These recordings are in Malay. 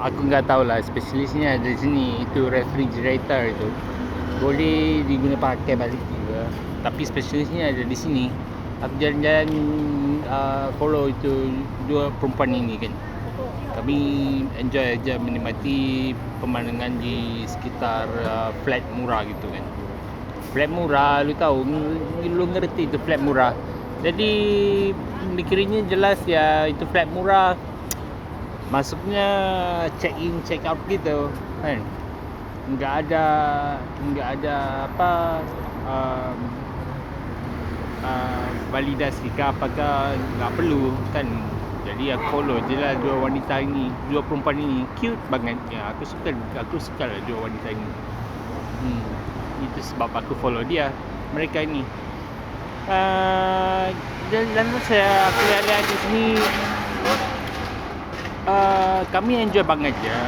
aku nggak tahu lah spesialisnya di sini. Itu refrigerator itu boleh diguna pakai balik juga, tapi spesialisnya ada di sini. Aku jalan-jalan follow itu dua perempuan ini kan. Kami enjoy aja menikmati pemandangan di sekitar flat murah gitu kan. Flat murah, lu tahu, lu ngerti itu flat murah. Jadi mikirnya jelas ya, itu flat murah. Masuknya check in check out gitu kan. Enggak ada apa validasi ke apakah, enggak perlu kan. Jadi aku follow je lah dua wanita ini, dua perempuan ini. Cute banget ya, aku suka lah dua wanita ini. Itu sebab aku follow dia, mereka ini. Dan saya aku lihat di sini, kami enjoy banget ya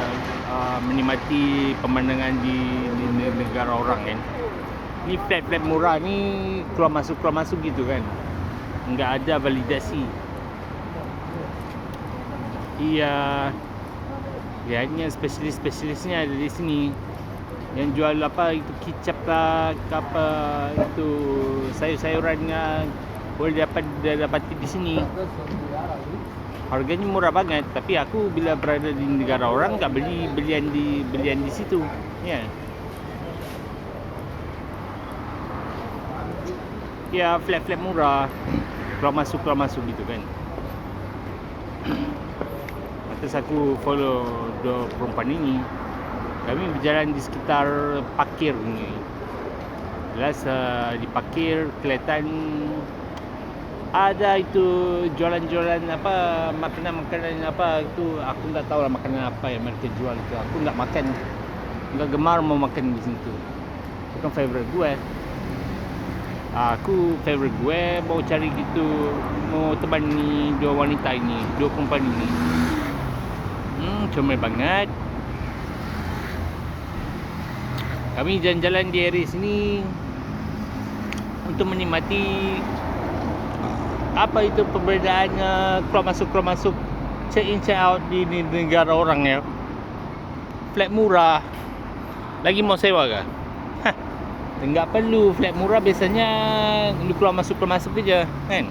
menikmati pemandangan di negara orang kan. Ni flat-flat murah ni keluar masuk gitu kan. Enggak ada validasi. Iya, lihatnya spesialisnya ada di sini. Yang jual apa itu kicap lah, apa itu sayur-sayurannya boleh dapati di sini. Harganya murah banget, tapi aku bila berada di negara orang tak belian di situ. Ya. Ya, flat murah. Keluar masuk gitu kan. Terus aku follow dua perempuan ini. Kami berjalan di sekitar parkir ni. Jelas di parkir kelihatan ada itu jualan-jualan apa, makanan apa itu. Aku tak tahu lah makanan apa yang mereka jual itu. Aku tak makan, enggak gemar mau makan di situ. Bukan favorite gue. Aku favorite gue mau cari gitu, mau teman ni dua wanita ini, dua perempuan ini. Comel banget. Kami jalan-jalan di area sini untuk menikmati apa itu perbezaannya keluar masuk, check in check out di negara orang ya. Flat murah. Lagi mau sewa ke? Enggak perlu flat murah, biasanya lu keluar masuk je kan.